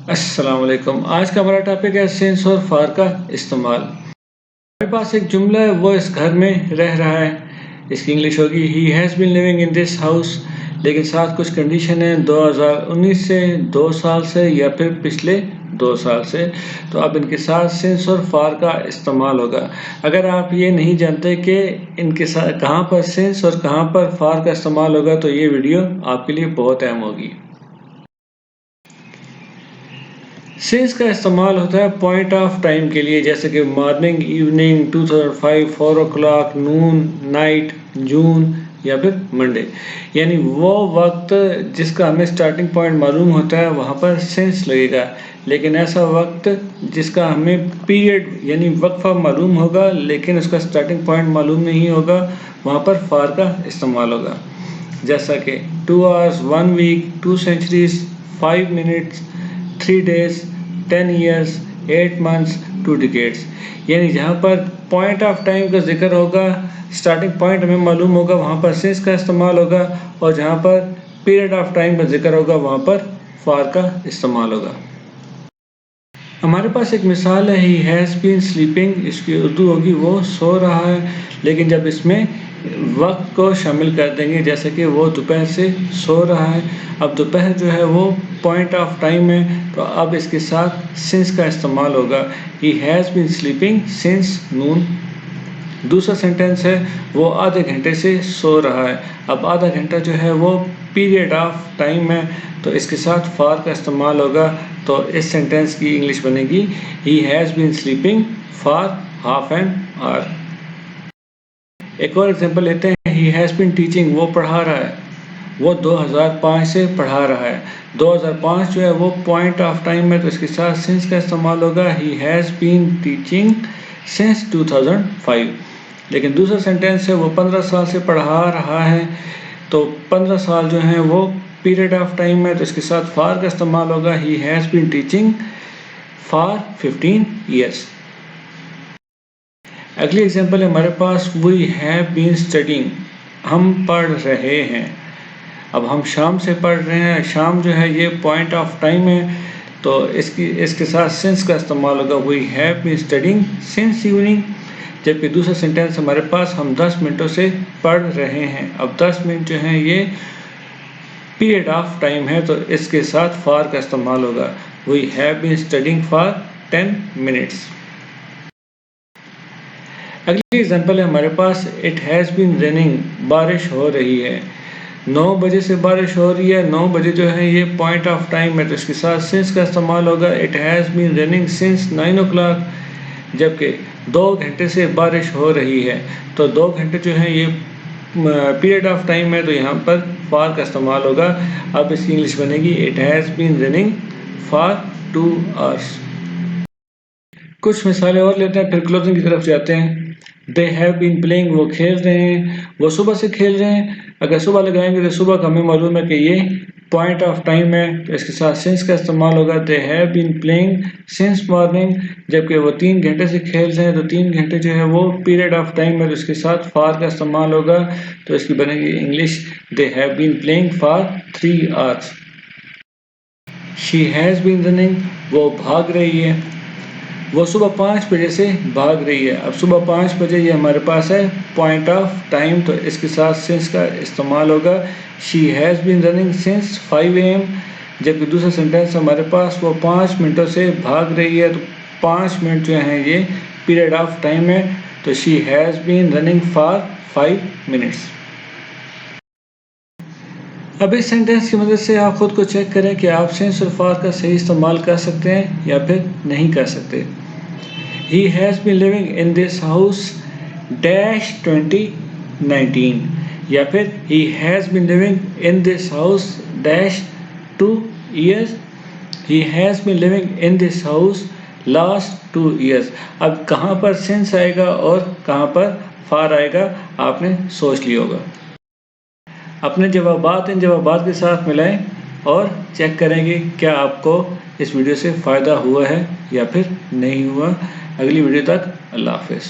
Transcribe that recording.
अस्सलाम वालेकुम। आज का हमारा टॉपिक है सिंस और फार का इस्तेमाल। हमारे पास एक जुमला है, वो इस घर में रह रहा है। इसकी इंग्लिश होगी he has been living in this house. लेकिन साथ कुछ कंडीशन है 2019 से, 2 साल से या फिर पिछले 2 साल से। तो अब इनके साथ सिंस और फार का इस्तेमाल होगा। अगर आप ये नहीं जानते कि इनके साथ कहाँ पर सिंस और कहाँ पर फार का इस्तेमाल होगा तो ये वीडियो आपके लिए बहुत अहम होगी। सिंस का इस्तेमाल होता है पॉइंट ऑफ टाइम के लिए, जैसे कि मॉर्निंग, इवनिंग, 2005, 4 o'clock, नून, नाइट, जून या फिर मंडे। यानी वो वक्त जिसका हमें स्टार्टिंग पॉइंट मालूम होता है वहाँ पर सिंस लगेगा। लेकिन ऐसा वक्त जिसका हमें पीरियड यानी वक्फा मालूम होगा लेकिन उसका स्टार्टिंग पॉइंट मालूम नहीं होगा, वहाँ पर फार का इस्तेमाल होगा। जैसा कि 2 hours, 1 week, 2 centuries, 5 minutes, 3 days, 10 years, 8 months, 2 decades। यानी जहाँ पर पॉइंट ऑफ टाइम का जिक्र होगा, स्टार्टिंग पॉइंट हमें मालूम होगा, वहाँ पर सिंस का इस्तेमाल होगा, और जहाँ पर पीरियड ऑफ टाइम का जिक्र होगा वहाँ पर फार का इस्तेमाल होगा। हमारे पास एक मिसाल है ही हैज़ बीन स्लीपिंग। इसकी उर्दू होगी वो सो रहा है। लेकिन जब इसमें वक्त को शामिल कर देंगे, जैसे कि वो दोपहर से सो रहा है। अब दोपहर जो है वो पॉइंट ऑफ टाइम है, तो अब इसके साथ सिंस का इस्तेमाल होगा। He has been sleeping since noon. दूसरा सेंटेंस है वो आधे घंटे से सो रहा है। अब आधा घंटा जो है वो पीरियड ऑफ टाइम है, तो इसके साथ फार का इस्तेमाल होगा। तो इस सेंटेंस की इंग्लिश बनेगी he has been sleeping for half an hour. एक और एग्जांपल लेते हैं, ही हैज़ बीन टीचिंग, वो पढ़ा रहा है, वो 2005 से पढ़ा रहा है। 2005 जो है वो पॉइंट ऑफ टाइम है, तो इसके साथ सिंस का इस्तेमाल होगा। He has been teaching since 2005। लेकिन दूसरा सेंटेंस है वो 15 साल से पढ़ा रहा है, तो 15 साल जो है वो पीरियड ऑफ टाइम है, तो इसके साथ फार का इस्तेमाल होगा। He has been teaching for 15 years। अगली एग्जांपल है हमारे पास वी हैव बीन स्टडिंग, हम पढ़ रहे हैं। अब हम शाम से पढ़ रहे हैं, शाम जो है ये पॉइंट ऑफ टाइम है, तो इसके साथ सिंस का इस्तेमाल होगा। We have been studying since evening. जबकि दूसरा सेंटेंस हमारे पास हम 10 मिनटों से पढ़ रहे हैं। अब 10 मिनट जो है ये पीरियड ऑफ टाइम है, तो इसके साथ फार का इस्तेमाल होगा। We have been studying for 10 minutes। अगली एग्जांपल है हमारे पास इट हैज़ बीन रेनिंग, बारिश हो रही है। 9 बजे से बारिश हो रही है, 9 बजे जो है ये पॉइंट ऑफ टाइम है, तो इसके साथ सिंस का इस्तेमाल होगा। It has been raining since 9 o'clock। जबकि 2 घंटे से बारिश हो रही है, तो 2 घंटे जो है ये पीरियड ऑफ टाइम है, तो यहाँ पर फार का इस्तेमाल होगा। अब इसकी इंग्लिश बनेगी it has been running for 2 hours। कुछ मिसालें और लेते हैं, फिर क्लोजिंग की तरफ जाते हैं। दे हैव बीन प्लेइंग, वो खेल रहे हैं, वो सुबह से खेल रहे हैं। अगर सुबह लगाएंगे तो सुबह का हमें मालूम है कि ये पॉइंट ऑफ टाइम है, तो इसके साथ सिंस का इस्तेमाल होगा। They have been playing since morning. जबकि वो 3 घंटे से खेल रहे हैं, तो 3 घंटे जो है वो पीरियड ऑफ टाइम है, तो इसके साथ फार का इस्तेमाल होगा। तो इसकी बनेगी English they have been playing for 3 hours। She has been running, वो भाग रही है, वो सुबह 5 बजे से भाग रही है। अब सुबह 5 बजे ये हमारे पास है पॉइंट ऑफ टाइम, तो इसके साथ सिंस का इस्तेमाल होगा। She has been running since 5 AM। जबकि दूसरा सेंटेंस हमारे पास वो 5 मिनटों से भाग रही है, तो 5 मिनट जो हैं ये पीरियड ऑफ टाइम है, तो she has been running for 5 minutes। अब इस सेंटेंस की मदद से आप खुद को चेक करें कि आप सिंस और फार का सही इस्तेमाल कर सकते हैं या फिर नहीं कर सकते। He has been living in this house dash 2019, या फिर he has been living in this house dash 2 years। He has been living in this house last 2 years। अब कहाँ पर सिंस आएगा और कहाँ पर फार आएगा आपने सोच लिया होगा। अपने जवाबात इन जवाबात के साथ मिलाएं और चेक करेंगे क्या आपको इस वीडियो से फ़ायदा हुआ है या फिर नहीं हुआ। अगली वीडियो तक अल्लाह हाफ़िज़।